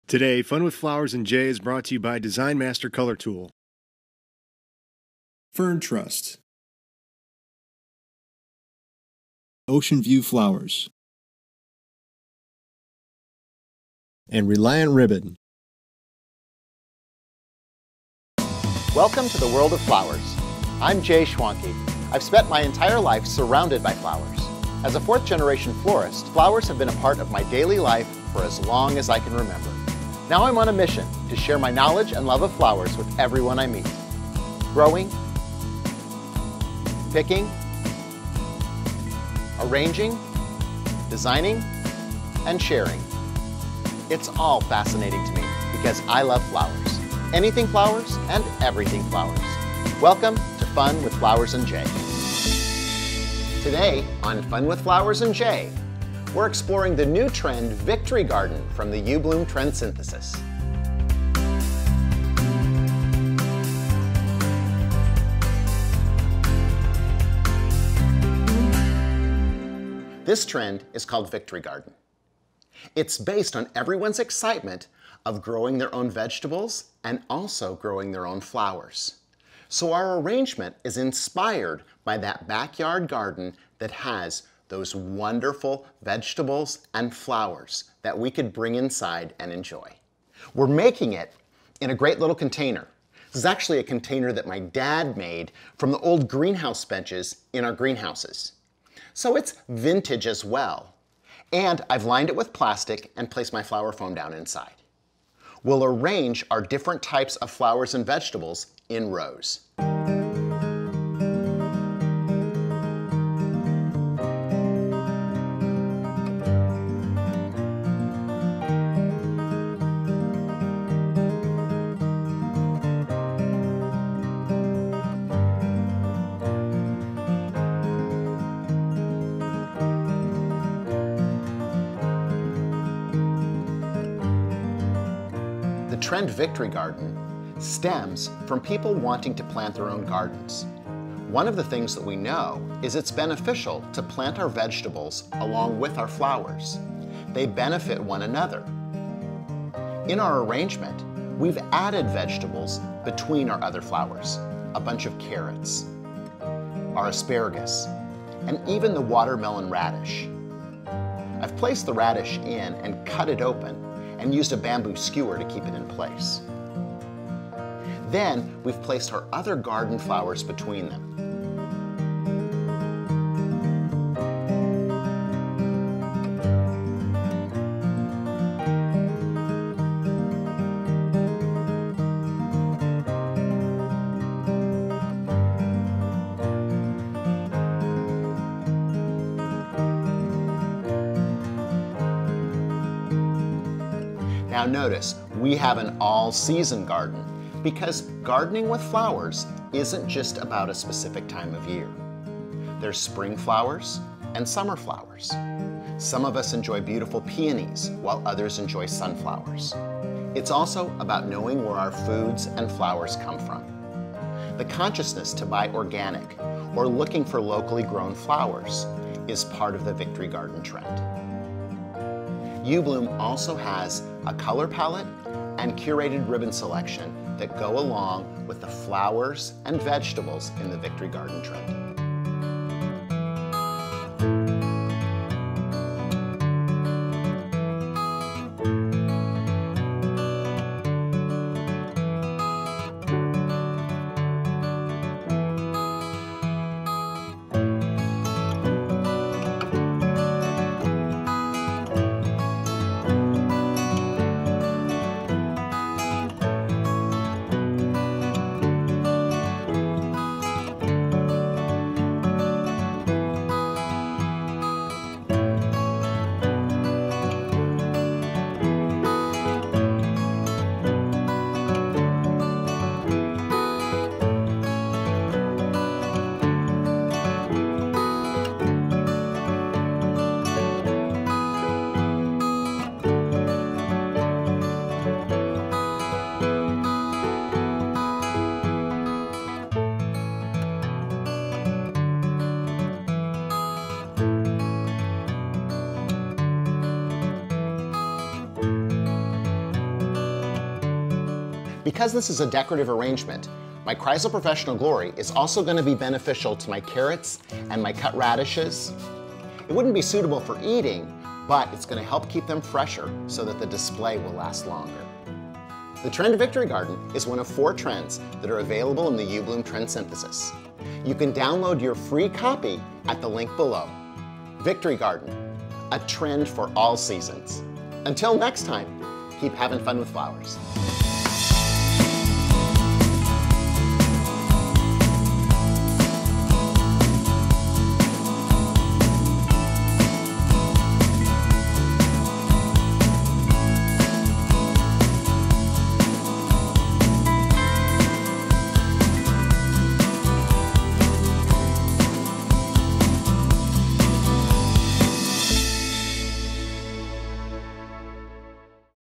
Today, Fun with Flowers and J is brought to you by Design Master Color Tool, Fern Trust, Ocean View Flowers, and Reliant Ribbon. Welcome to the world of flowers. I'm Jay Schwanke. I've spent my entire life surrounded by flowers. As a fourth-generation florist, flowers have been a part of my daily life for as long as I can remember. Now I'm on a mission to share my knowledge and love of flowers with everyone I meet. Growing, picking, arranging, designing, and sharing. It's all fascinating to me because I love flowers. Anything flowers and everything flowers. Welcome to Fun with Flowers and J. Today on Fun with Flowers and J, we're exploring the new trend Victory Garden from the uBloom Trend Synthesis. This trend is called Victory Garden. It's based on everyone's excitement of growing their own vegetables and also growing their own flowers. So our arrangement is inspired by that backyard garden that has those wonderful vegetables and flowers that we could bring inside and enjoy. We're making it in a great little container. This is actually a container that my dad made from the old greenhouse benches in our greenhouses. So it's vintage as well. And I've lined it with plastic and placed my flower foam down inside. We'll arrange our different types of flowers and vegetables in rows. The trend Victory Garden stems from people wanting to plant their own gardens. One of the things that we know is it's beneficial to plant our vegetables along with our flowers. They benefit one another. In our arrangement, we've added vegetables between our other flowers, a bunch of carrots, our asparagus, and even the watermelon radish. I've placed the radish in and cut it open and used a bamboo skewer to keep it in place. Then we've placed our other garden flowers between them. Now notice, we have an all-season garden because gardening with flowers isn't just about a specific time of year. There's spring flowers and summer flowers. Some of us enjoy beautiful peonies while others enjoy sunflowers. It's also about knowing where our foods and flowers come from. The consciousness to buy organic or looking for locally grown flowers is part of the Victory Garden trend. uBloom also has a color palette and curated ribbon selection that go along with the flowers and vegetables in the Victory Garden trend. Because this is a decorative arrangement, my Chrysal Professional Glory is also going to be beneficial to my carrots and my cut radishes. It wouldn't be suitable for eating, but it's going to help keep them fresher so that the display will last longer. The Trend Victory Garden is one of 4 trends that are available in the uBloom Trend Synthesis. You can download your free copy at the link below. Victory Garden, a trend for all seasons. Until next time, keep having fun with flowers.